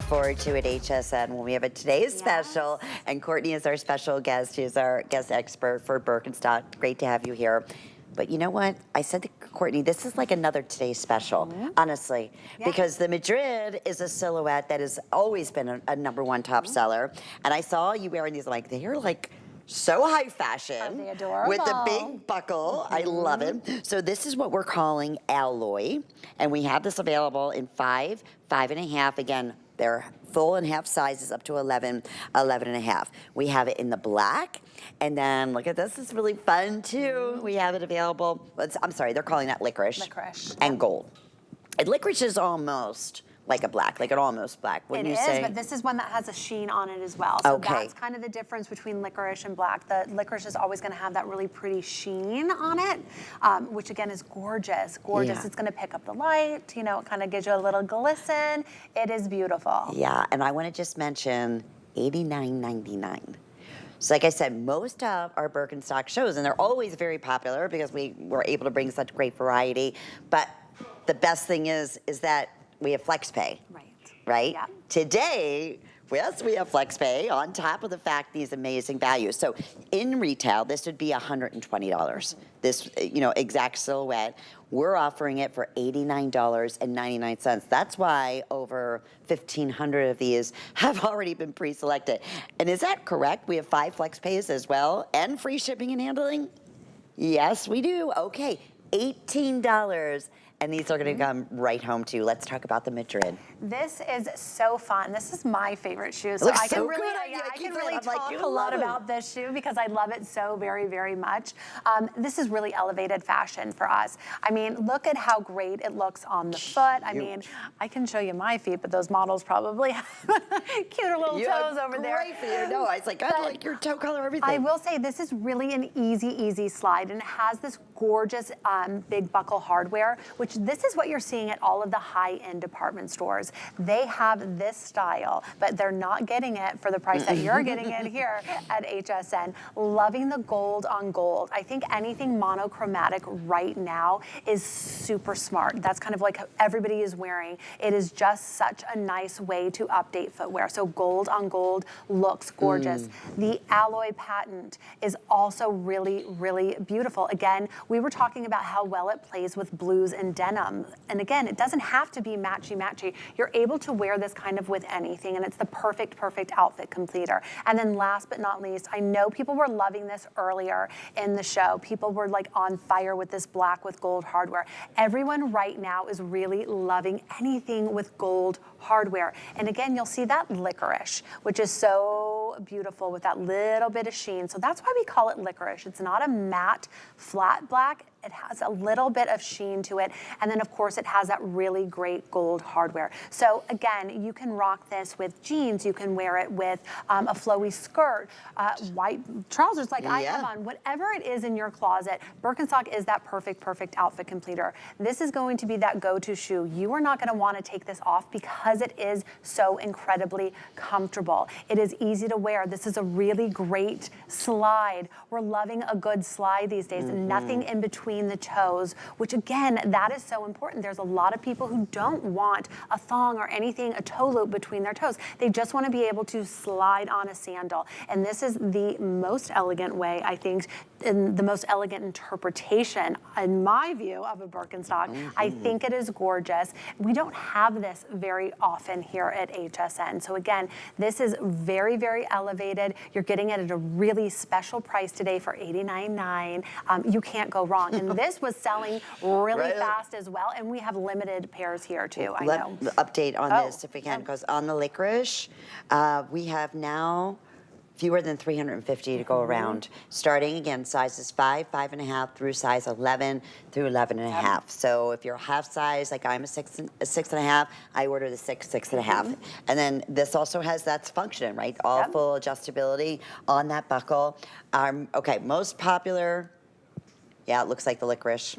forward to at HSN when we have a today's special, and Courtney is our special guest. She is our guest expert for Birkenstock. Great to have you here. But you know what? I said to Courtney, this is like another today's special, honestly, because the Madrid is a silhouette that has always been a #1 top seller. And I saw you wearing these, like, they're like so high fashion with the big buckle. I love it. So this is what we're calling alloy, and we have this available in 5, 5.5. Again, they're full and half sizes up to 11, 11.5. We have it in the black, and then look at this. This is really fun too. We have it available. I'm sorry, they're calling that licorice. Licorice. And gold. And licorice is almost like a black, like an almost black, wouldn't you say? It is, but this is one that has a sheen on it as well. So that's kind of the difference between licorice and black. The licorice is always gonna have that really pretty sheen on it, which again is gorgeous, gorgeous. It's gonna pick up the light, you know, it kind of gives you a little glisten. It is beautiful. Yeah, and I wanna just mention $89.99. So like I said, most of our Birkenstock shows, and they're always very popular because we were able to bring such great variety, but the best thing is that we have flex pay, right? Yeah. Today, yes, we have flex pay on top of the fact these amazing values. So in retail, this would be $120. This, you know, exact silhouette. We're offering it for $89.99. That's why over 1,500 of these have already been pre-selected. And is that correct? We have 5 flex pays as well and free shipping and handling? Yes, we do. Okay, $18. And these are gonna come right home too. Let's talk about the Madrid. This is so fun. This is my favorite shoe. So I can really, I can really talk a lot about this shoe because I love it so very, very much. This is really elevated fashion for us. I mean, look at how great it looks on the foot. I mean, I can show you my feet, but those models probably have cuter little toes over there. Great feet. No, I was like, I like your toe color, everything. I will say this is really an easy slide, and it has this gorgeous big buckle hardware, which this is what you're seeing at all of the high-end department stores. They have this style, but they're not getting it for the price that you're getting it here at HSN. Loving the gold on gold. I think anything monochromatic right now is super smart. That's kind of like everybody is wearing. It is just such a nice way to update footwear. So gold on gold looks gorgeous. The alloy patent is also really, really beautiful. Again, we were talking about how well it plays with blues and denim. And again, it doesn't have to be matchy-matchy. You're able to wear this kind of with anything, and it's the perfect outfit completer. And then last but not least, I know people were loving this earlier in the show. People were like on fire with this black with gold hardware. Everyone right now is really loving anything with gold hardware. And again, you'll see that licorice, which is so beautiful with that little bit of sheen. So that's why we call it licorice. It's not a matte, flat black. It has a little bit of sheen to it. And then of course it has that really great gold hardware. So again, you can rock this with jeans. You can wear it with a flowy skirt, white trousers like I have on. Whatever it is in your closet, Birkenstock is that perfect outfit completer. This is going to be that go-to shoe. You are not gonna wanna take this off because it is so incredibly comfortable. It is easy to wear. This is a really great slide. We're loving a good slide these days, and nothing in between the toes, which again, that is so important. There's a lot of people who don't want a thong or anything, a toe loop between their toes. They just want to be able to slide on a sandal. And this is the most elegant way, I think, and the most elegant interpretation, in my view, of a Birkenstock. I think it is gorgeous. We don't have this very often here at HSN. So again, this is very elevated. You're getting it at a really special price today for $89.99. You can't go wrong. And this was selling really fast as well. And we have limited pairs here too, I know. Update on this if we can, because on the licorice, we have now fewer than 350 to go around. Starting again, sizes 5, 5.5 through size 11 through 11.5. So if you're a half size, like I'm a 6.5, I order the 6, 6.5. And then this also has, that's function, right? All full adjustability on that buckle. Okay, most popular. Yeah, it looks like the licorice.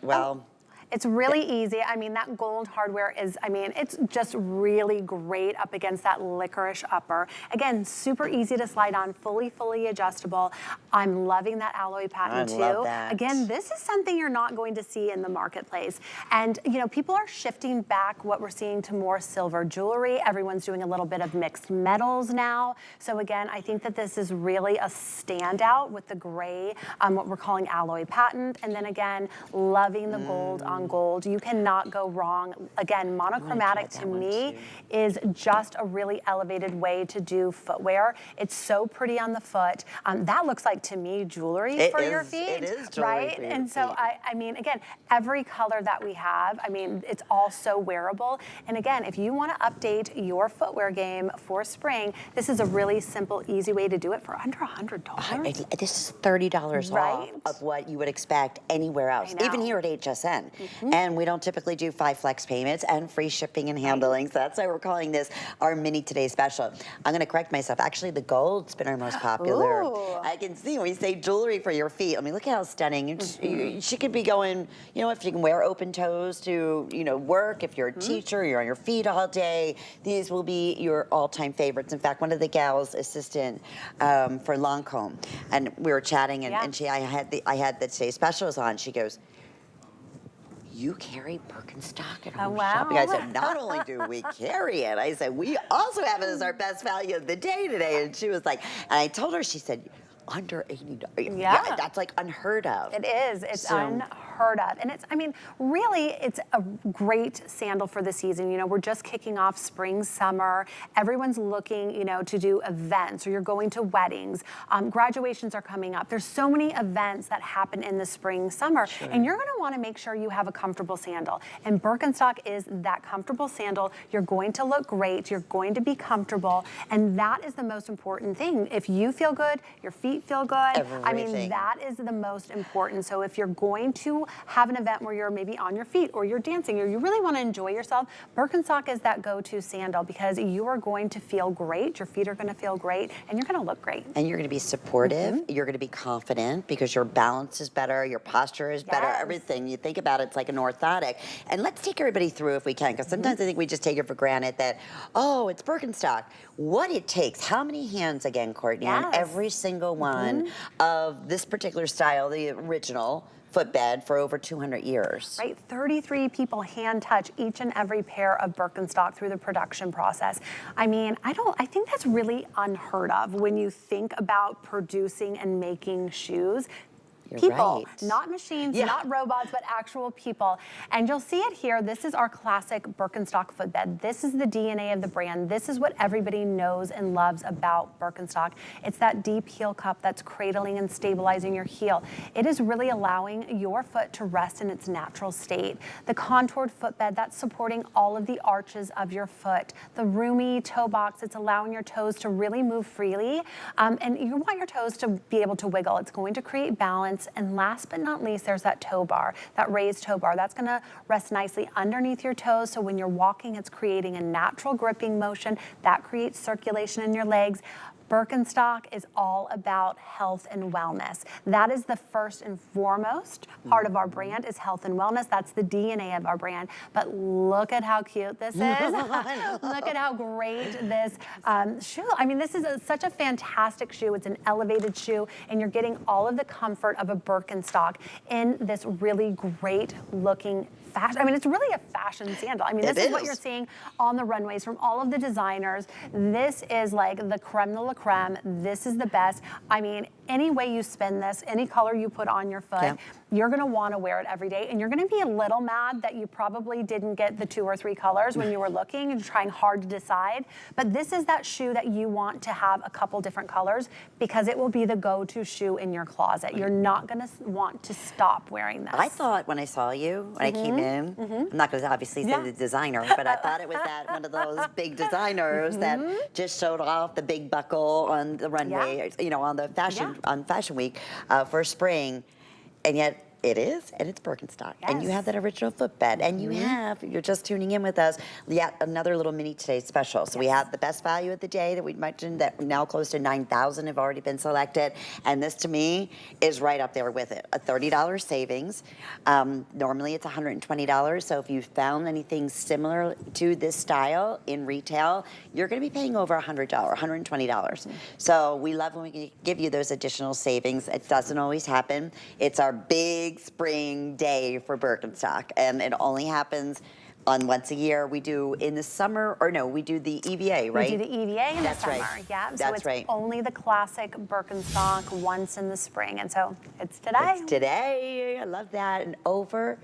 Well. It's really easy. I mean, that gold hardware is, I mean, it's just really great up against that licorice upper. Again, super easy to slide on, fully adjustable. I'm loving that alloy pattern too. I love that. Again, this is something you're not going to see in the marketplace. And you know, people are shifting back what we're seeing to more silver jewelry. Everyone's doing a little bit of mixed metals now. So again, I think that this is really a standout with the gray, what we're calling alloy patent. And then again, loving the gold on gold. You cannot go wrong. Again, monochromatic to me is just a really elevated way to do footwear. It's so pretty on the foot. That looks like to me jewelry for your feet. It is jewelry right? for your And so feet. I mean, again, every color that we have, I mean, it's all so wearable. And again, if you want to update your footwear game for spring, this is a really simple, easy way to do it for under $100. This is $30 Right? off of what you would expect anywhere else, I know. even here at HSN. And we don't typically do 5 flex payments and free shipping and handling. So that's why we're calling this our mini today special. I'm going to correct myself. Actually, the gold's been our most popular. Ooh. I can see when we say jewelry for your feet. I mean, look how stunning. She could be going, you know, if you can wear open toes to, you know, work, if you're a teacher, you're on your feet all day, these will be your all-time favorites. In fact, one of the gals assistant for Lancome, and we were chatting, and, I had the Today Specials on. She goes, "You carry Birkenstock at home shopping?" I said, "Not only do we carry it," I said, "we also have it as our best value of the day today." And she was like, and I told her, she said, under $80. Yeah. That's like unheard of. It is. It's unheard of. And it's, I mean, really, it's a great sandal for the season. You know, we're just kicking off spring, summer. Everyone's looking, you know, to do events, or you're going to weddings. Graduations are coming up. There's so many events that happen in the spring, summer, and you're going to want to make sure you have a comfortable sandal. And Birkenstock is that comfortable sandal. You're going to look great. You're going to be comfortable. And that is the most important thing. If you feel good, your feet feel good. I mean, Everything. that is the most important. So if you're going to have an event where you're maybe on your feet, or you're dancing, or you really want to enjoy yourself, Birkenstock is that go-to sandal, because you are going to feel great, your feet are going to feel great, and you're going to look great. And you're going to be supportive. You're going to be confident because your balance is better, your posture is better, Yes. everything. You think about it, it's like an orthotic. And let's take everybody through if we can, because sometimes I think we just take it for granted that, oh, it's Birkenstock. What it takes, how many hands again, Courtney, on Yes. every single one of this particular style, the original footbed, for over 200 years. Right, 33 people hand touch each and every pair of Birkenstock through the production process. I mean, I think that's really unheard of when you think about producing and making shoes. You're People, right. not machines, Yeah. not robots, but actual people. And you'll see it here. This is our classic Birkenstock footbed. This is the DNA of the brand. This is what everybody knows and loves about Birkenstock. It's that deep heel cup that's cradling and stabilizing your heel. It is really allowing your foot to rest in its natural state. The contoured footbed, that's supporting all of the arches of your foot. The roomy toe box, it's allowing your toes to really move freely. And you want your toes to be able to wiggle. It's going to create balance. And last but not least, there's that toe bar, that raised toe bar. That's gonna rest nicely underneath your toes, so when you're walking, it's creating a natural gripping motion that creates circulation in your legs. Birkenstock is all about health and wellness. That is the first and foremost part of our brand, is health and wellness. That's the DNA of our brand. But look at how cute this is. Look at how great this shoe. I mean, this is such a fantastic shoe. It's an elevated shoe, and you're getting all of the comfort of a Birkenstock in this really great looking fashion. I mean, it's really a fashion sandal. I mean, this is what you're seeing on the runways from all of the designers. This is like the creme de la creme. This is the best. I mean, any way you spin this, any color you put on your foot, you're gonna wanna wear it every day, and you're gonna be a little mad that you probably didn't get the 2 or 3 colors when you were looking and trying hard to decide. But this is that shoe that you want to have a couple different colors, because it will be the go-to shoe in your closet. You're not gonna want to stop wearing this. I thought when I saw you, when I came in, I'm not going to obviously say the designer, but I thought it was that one of those big designers that just showed off the big buckle on the runway, you know, on the fashion on Fashion Week for spring, and yet It is, and it's Birkenstock. And you have that original footbed, and you have, you're just tuning in with us, yet another little mini today's special. So we have the best value of the day that we mentioned that now close to 9,000 have already been selected. And this to me is right up there with it. A $30 savings. Normally it's $120. So if you found anything similar to this style in retail, you're gonna be paying over $100, $120. So we love when we can give you those additional savings. It doesn't always happen. It's our big spring day for Birkenstock, and it only happens on once a year. We do in the summer, or no, we do the EVA, right? We do the EVA in the summer, yeah. So That's it's right. only the classic Birkenstock once in the spring, and so it's today. It's today, I love that, and over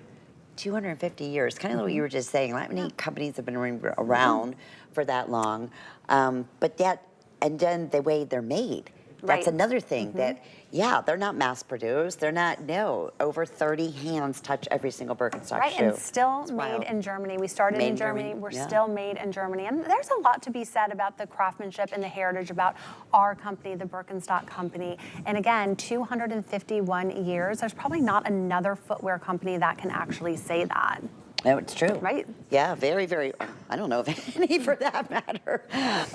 250 years, kind of what you were just saying, not many companies have been around for that long, but yet, and then the way they're made. That's another thing that, yeah, they're not mass produced. They're not, no, over 30 hands touch every single Birkenstock shoe. And still It's made wild. in Germany. We started in Germany. We're still made in Germany. And there's a lot to be said about the craftsmanship and the heritage about our company, the Birkenstock company. And again, 251 years, there's probably not another footwear company that can actually say that. No, it's true. Right? Yeah, very, very, I don't know of any for that matter.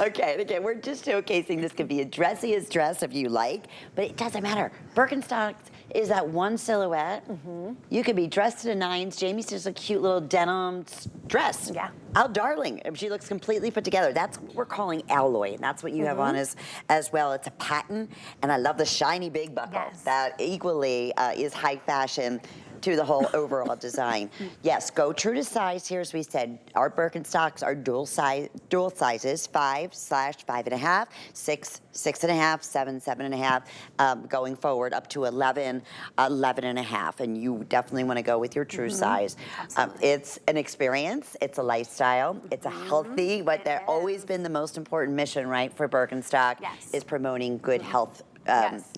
Okay, and again, we're just showcasing this could be a dressiest dress if you like, but it doesn't matter. Birkenstock is that one silhouette. You could be dressed to the nines. Jamie's just a cute little denim dress. Yeah. How darling. She looks completely put together. That's what we're calling alloy, and that's what you have on as well. It's a patent, and I love the shiny big buckle. Yes. That equally is high fashion to the whole overall design. Yes, go true to size here. As we said, our Birkenstocks are dual sizes, 5/5.5, 6, 6.5, 7, 7.5, going forward up to 11, 11.5. And you definitely want to go with your true size. It's an experience, it's a lifestyle, it's a healthy, but that's always been the most important mission, right, for Birkenstock, is promoting good health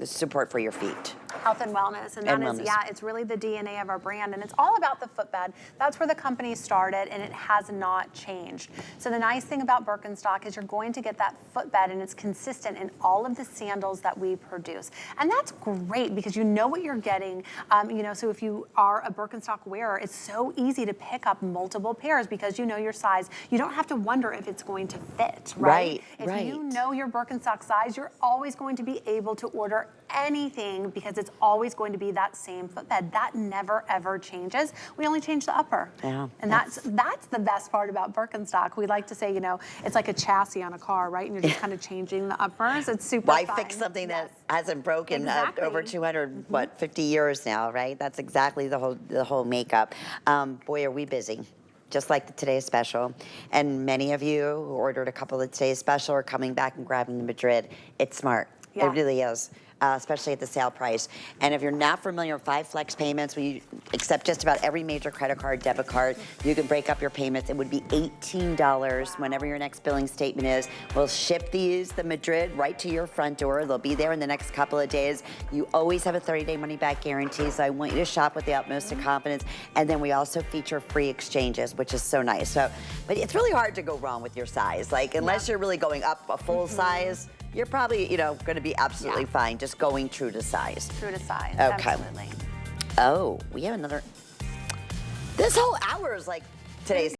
support for your feet. Health and wellness, and that is, it's really the DNA of our brand, and it's all about the footbed. That's where the company started, and it has not changed. So the nice thing about Birkenstock is you're going to get that footbed, and it's consistent in all of the sandals that we produce. And that's great because you know what you're getting. You know, so if you are a Birkenstock wearer, it's so easy to pick up multiple pairs because you know your size. You don't have to wonder if it's going to fit, right? If you know your Birkenstock size, you're always going to be able to order anything because it's always going to be that same footbed. That never ever changes. We only change the upper. Yeah. And that's the best part about Birkenstock. We like to say, you know, it's like a chassis on a car, right? And you're just kind of changing the uppers. It's super fun. Why fix something that hasn't broken over 250 years now, right? That's exactly the whole makeup. Boy, are we busy. Just like today's special. And many of you who ordered a couple of today's special are coming back and grabbing the Madrid. It's smart. It really is. Especially at the sale price. And if you're not familiar with 5 flex payments, we accept just about every major credit card, debit card. You can break up your payments. It would be $18 whenever your next billing statement is. We'll ship these, the Madrid, right to your front door. They'll be there in the next couple of days. You always have a 30-day money-back guarantee, so I want you to shop with the utmost of confidence. And then we also feature free exchanges, which is so nice. So, but it's really hard to go wrong with your size. Like, unless you're really going up a full size, you're probably, you know, going to be absolutely fine just going true to size. True to size, okay. Absolutely. Oh, we have another. This whole hour is like today's